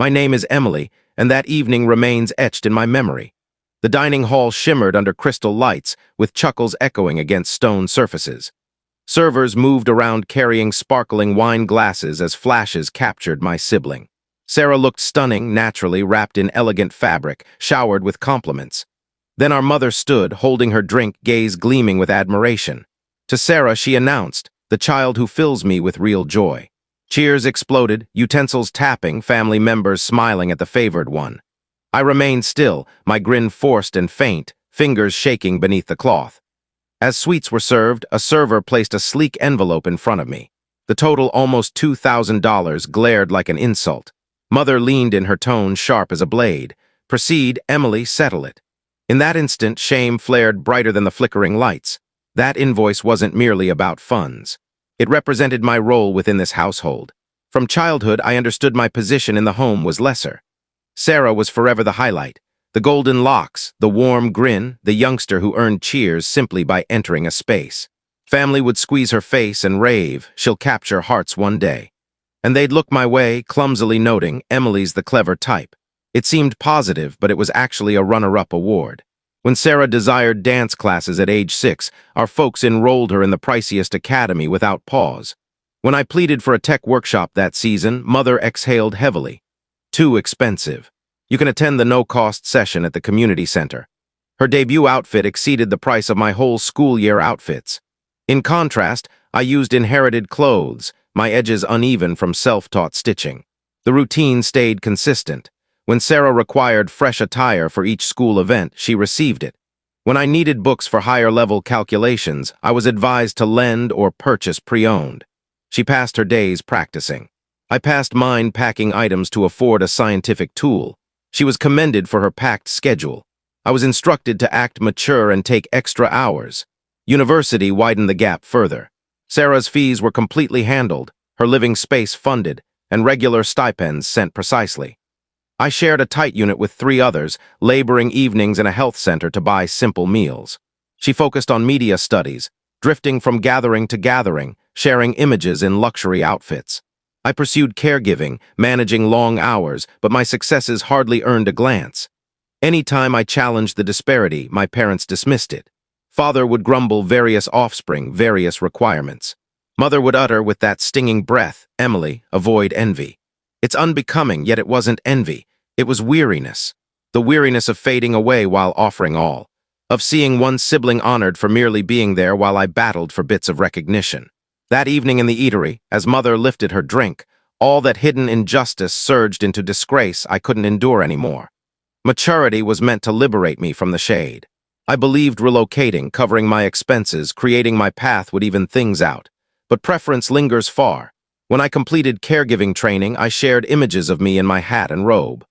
My name is Emily, and that evening remains etched in my memory. The dining hall shimmered under crystal lights, with chuckles echoing against stone surfaces. Servers moved around carrying sparkling wine glasses as flashes captured my sibling. Sarah looked stunning, naturally wrapped in elegant fabric, showered with compliments. Then our mother stood, holding her drink, gaze gleaming with admiration. To Sarah she announced, "The child who fills me with real joy." Cheers exploded, utensils tapping, family members smiling at the favored one. I remained still, my grin forced and faint, fingers shaking beneath the cloth. As sweets were served, a server placed a sleek envelope in front of me. The total, almost $2,000, glared like an insult. Mother leaned in, her tone sharp as a blade. "Proceed, Emily, settle it." In that instant, shame flared brighter than the flickering lights. That invoice wasn't merely about funds. It represented my role within this household. From childhood, I understood my position in the home was lesser. Sarah was forever the highlight. The golden locks, the warm grin, the youngster who earned cheers simply by entering a space. Family would squeeze her face and rave, "She'll capture hearts one day." And they'd look my way, clumsily noting, "Emily's the clever type." It seemed positive, but it was actually a runner-up award. When Sarah desired dance classes at age 6, our folks enrolled her in the priciest academy without pause. When I pleaded for a tech workshop that season, Mother exhaled heavily. "Too expensive. You can attend the no-cost session at the community center." Her debut outfit exceeded the price of my whole school year outfits. In contrast, I used inherited clothes, my edges uneven from self-taught stitching. The routine stayed consistent. When Sarah required fresh attire for each school event, she received it. When I needed books for higher-level calculations, I was advised to lend or purchase pre-owned. She passed her days practicing. I passed mine packing items to afford a scientific tool. She was commended for her packed schedule. I was instructed to act mature and take extra hours. University widened the gap further. Sarah's fees were completely handled, her living space funded, and regular stipends sent precisely. I shared a tight unit with 3 others, laboring evenings in a health center to buy simple meals. She focused on media studies, drifting from gathering to gathering, sharing images in luxury outfits. I pursued caregiving, managing long hours, but my successes hardly earned a glance. Any time I challenged the disparity, my parents dismissed it. Father would grumble, various offspring, various requirements. Mother would utter with that stinging breath, "Emily, avoid envy." It's unbecoming, yet it wasn't envy. It was weariness. The weariness of fading away while offering all. Of seeing one sibling honored for merely being there while I battled for bits of recognition. That evening in the eatery, as Mother lifted her drink, all that hidden injustice surged into disgrace I couldn't endure anymore. Maturity was meant to liberate me from the shade. I believed relocating, covering my expenses, creating my path would even things out. But preference lingers far. When I completed caregiving training, I shared images of me in my hat and robe.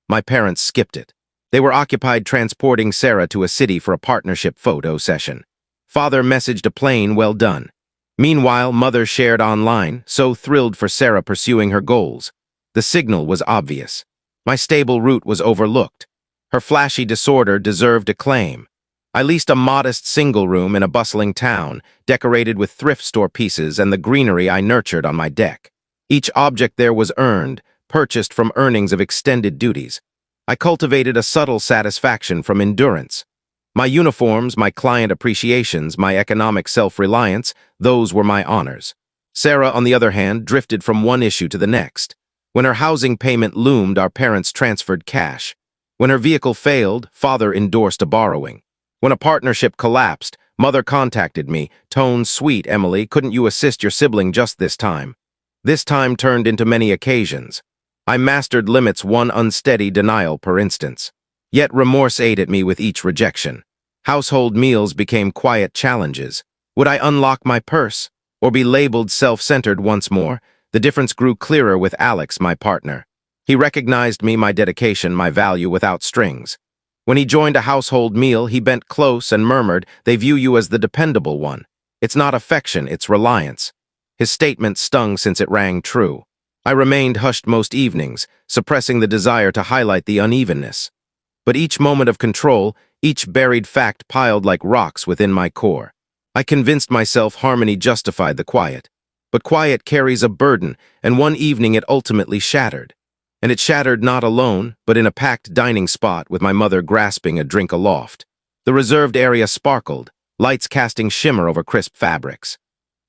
My parents skipped it. They were occupied transporting Sarah to a city for a partnership photo session. Father messaged a plain, "Well done." Meanwhile, Mother shared online, so thrilled for Sarah pursuing her goals. The signal was obvious. My stable route was overlooked. Her flashy disorder deserved acclaim. I leased a modest single room in a bustling town, decorated with thrift store pieces and the greenery I nurtured on my deck. Each object there was earned, purchased from earnings of extended duties. I cultivated a subtle satisfaction from endurance. My uniforms, my client appreciations, my economic self-reliance, those were my honors. Sarah, on the other hand, drifted from one issue to the next. When her housing payment loomed, our parents transferred cash. When her vehicle failed, Father endorsed a borrowing. When a partnership collapsed, Mother contacted me, tone sweet, "Emily, couldn't you assist your sibling just this time?" This time turned into many occasions. I mastered limits, one unsteady denial per instance. Yet remorse ate at me with each rejection. Household meals became quiet challenges. Would I unlock my purse, or be labeled self-centered once more? The difference grew clearer with Alex, my partner. He recognized me, my dedication, my value without strings. When he joined a household meal, he bent close and murmured, "They view you as the dependable one. It's not affection, it's reliance." His statement stung since it rang true. I remained hushed most evenings, suppressing the desire to highlight the unevenness. But each moment of control, each buried fact piled like rocks within my core. I convinced myself harmony justified the quiet. But quiet carries a burden, and one evening it ultimately shattered. and it shattered not alone, but in a packed dining spot with my mother grasping a drink aloft. The reserved area sparkled, lights casting shimmer over crisp fabrics.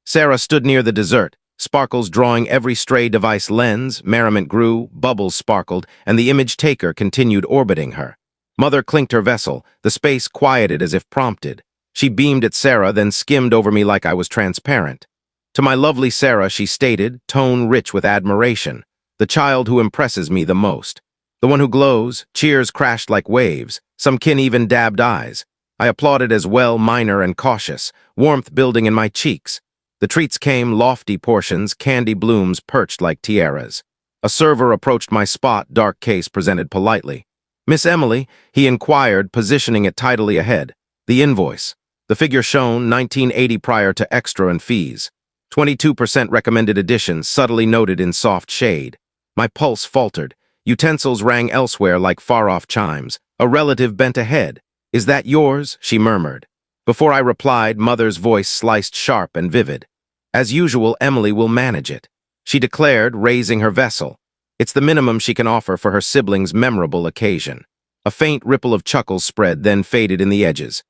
Sarah stood near the dessert, sparkles drawing every stray device lens, merriment grew, bubbles sparkled, and the image taker continued orbiting her. Mother clinked her vessel, the space quieted as if prompted. She beamed at Sarah, then skimmed over me like I was transparent. To my lovely Sarah, she stated, tone rich with admiration, the child who impresses me the most. The one who glows, cheers crashed like waves, some kin even dabbed eyes. I applauded as well, minor and cautious, warmth building in my cheeks. The treats came, lofty portions, candy blooms perched like tiaras. A server approached my spot, dark case presented politely. "Miss Emily," he inquired, positioning it tidily ahead. The invoice. The figure shown, 1980 prior to extra and fees. 22% recommended edition, subtly noted in soft shade. My pulse faltered. Utensils rang elsewhere like far-off chimes. A relative bent ahead. "Is that yours?" she murmured. Before I replied, Mother's voice sliced sharp and vivid. "As usual, Emily will manage it," she declared, raising her vessel. It's the minimum she can offer for her sibling's memorable occasion. A faint ripple of chuckles spread, then faded in the edges.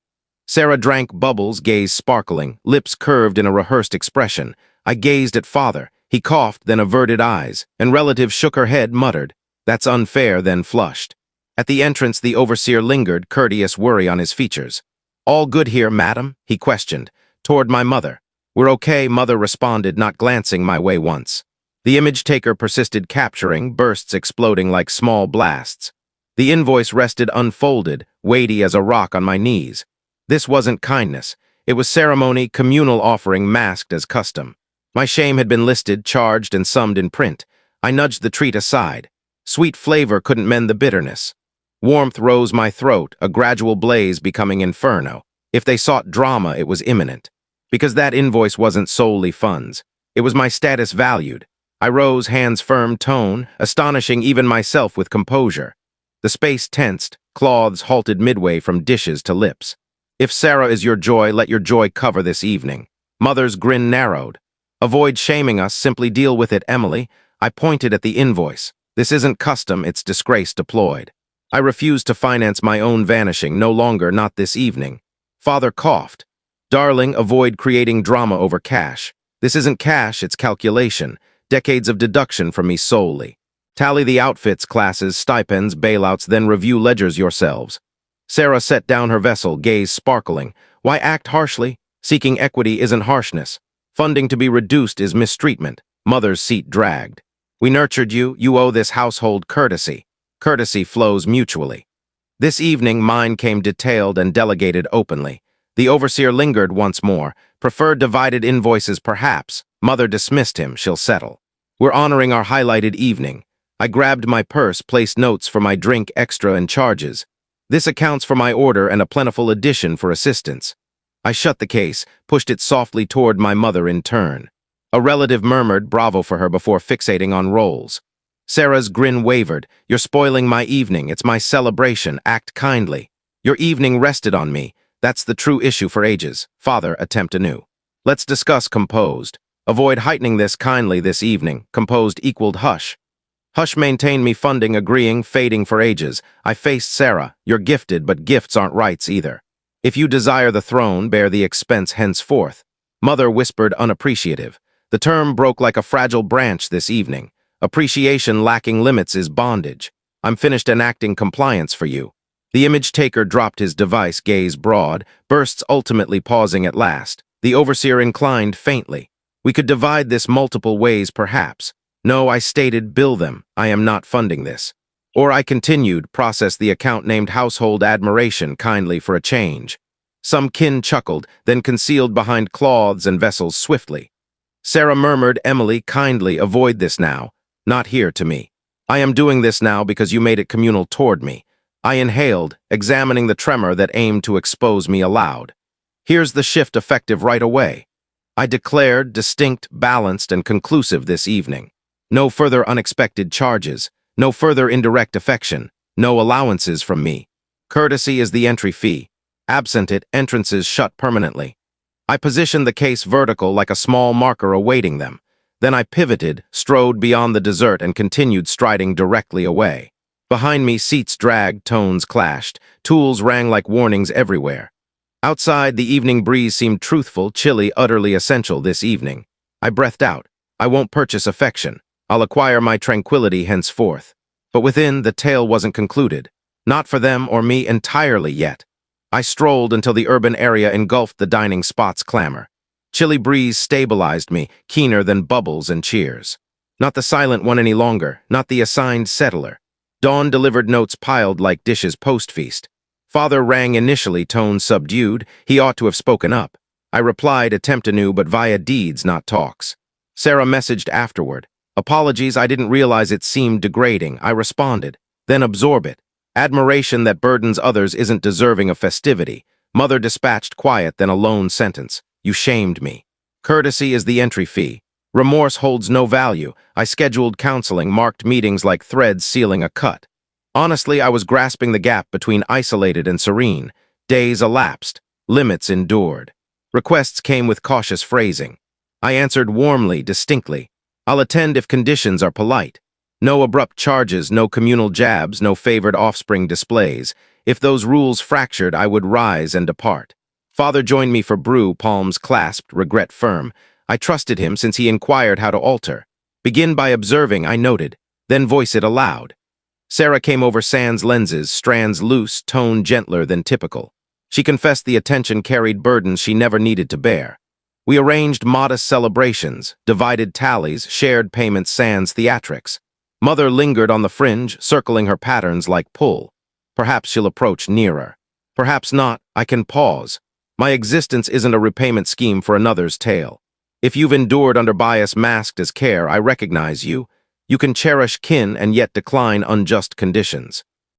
Sarah drank bubbles, gaze sparkling, lips curved in a rehearsed expression. I gazed at Father. He coughed, then averted eyes, and relative shook her head, muttered, "That's unfair," then flushed. At the entrance, the overseer lingered, courteous worry on his features. "All good here, madam?" he questioned. Toward my mother. "We're okay," Mother responded, not glancing my way once. The image taker persisted, capturing, bursts exploding like small blasts. The invoice rested unfolded, weighty as a rock on my knees. This wasn't kindness. It was ceremony, communal offering masked as custom. My shame had been listed, charged, and summed in print. I nudged the treat aside. Sweet flavor couldn't mend the bitterness. Warmth rose my throat, a gradual blaze becoming inferno. If they sought drama, it was imminent. Because that invoice wasn't solely funds. It was my status valued. I rose, hands firm, tone, astonishing even myself with composure. The space tensed, cloths halted midway from dishes to lips. "If Sarah is your joy, let your joy cover this evening." Mother's grin narrowed. "Avoid shaming us, simply deal with it, Emily." I pointed at the invoice. "This isn't custom, it's disgrace deployed." I refused to finance my own vanishing, no longer, not this evening. Father coughed. "Darling, avoid creating drama over cash. This isn't cash, it's calculation. Decades of deduction from me solely. Tally the outfits, classes, stipends, bailouts, then review ledgers yourselves." Sarah set down her vessel, gaze sparkling. "Why act harshly? Seeking equity isn't harshness. Funding to be reduced is mistreatment." Mother's seat dragged. "We nurtured you, you owe this household courtesy. Courtesy flows mutually." This evening, mine came detailed and delegated openly. The overseer lingered once more. "Preferred divided invoices, perhaps." Mother dismissed him, "She'll settle." "We're honoring our highlighted evening." I grabbed my purse, placed notes for my drink, extra, and charges. "This accounts for my order and a plentiful addition for assistance." I shut the case, pushed it softly toward my mother in turn. A relative murmured bravo for her before fixating on rolls. Sarah's grin wavered. "You're spoiling my evening. It's my celebration. Act kindly." "Your evening rested on me. That's the true issue for ages." Father, attempt anew. "Let's discuss composed. Avoid heightening this kindly this evening." Composed equaled hush. Hush maintained me funding, agreeing, fading for ages. I faced Sarah. "You're gifted, but gifts aren't rights either. If you desire the throne, bear the expense henceforth." Mother whispered, unappreciative. "The term broke like a fragile branch this evening. Appreciation lacking limits is bondage. I'm finished enacting compliance for you." The image taker dropped his device, gaze broad, bursts ultimately pausing at last. The overseer inclined faintly. "We could divide this multiple ways, perhaps." "No," I stated, "bill them. I am not funding this." Or I continued, process the account named Household Admiration kindly for a change. Some kin chuckled, then concealed behind cloths and vessels swiftly. Sarah murmured, "Emily, kindly avoid this now. Not here to me. I am doing this now because you made it communal toward me." I inhaled, examining the tremor that aimed to expose me aloud. "Here's the shift effective right away." I declared, distinct, balanced, and conclusive this evening. No further unexpected charges, no further indirect affection, no allowances from me. Courtesy is the entry fee. Absent it, entrances shut permanently. I positioned the case vertical like a small marker awaiting them. Then I pivoted, strode beyond the dessert, and continued striding directly away. Behind me, seats dragged, tones clashed, tools rang like warnings everywhere. Outside, the evening breeze seemed truthful, chilly, utterly essential this evening. I breathed out. I won't purchase affection. I'll acquire my tranquility henceforth. But within, the tale wasn't concluded. Not for them or me entirely yet. I strolled until the urban area engulfed the dining spot's clamor. Chilly breeze stabilized me, keener than bubbles and cheers. Not the silent one any longer, not the assigned settler. Dawn delivered notes piled like dishes post-feast. Father rang initially, tone subdued. He ought to have spoken up. I replied, attempt anew, but via deeds, not talks. Sarah messaged afterward. Apologies, I didn't realize it seemed degrading. I responded. Then absorb it. Admiration that burdens others isn't deserving of festivity. Mother dispatched quiet, then a lone sentence. You shamed me. Courtesy is the entry fee. Remorse holds no value. I scheduled counseling, marked meetings like threads sealing a cut. Honestly, I was grasping the gap between isolated and serene. Days elapsed. Limits endured. Requests came with cautious phrasing. I answered warmly, distinctly. I'll attend if conditions are polite. No abrupt charges, no communal jabs, no favored offspring displays. If those rules fractured, I would rise and depart. Father joined me for brew, palms clasped, regret firm. I trusted him since he inquired how to alter. Begin by observing, I noted, then voice it aloud. Sarah came over sans lenses, strands loose, tone gentler than typical. She confessed the attention carried burdens she never needed to bear. We arranged modest celebrations, divided tallies, shared payments sans theatrics. Mother lingered on the fringe, circling her patterns like pull. Perhaps she'll approach nearer. Perhaps not. I can pause. My existence isn't a repayment scheme for another's tale. If you've endured under bias masked as care, I recognize you. You can cherish kin and yet decline unjust conditions.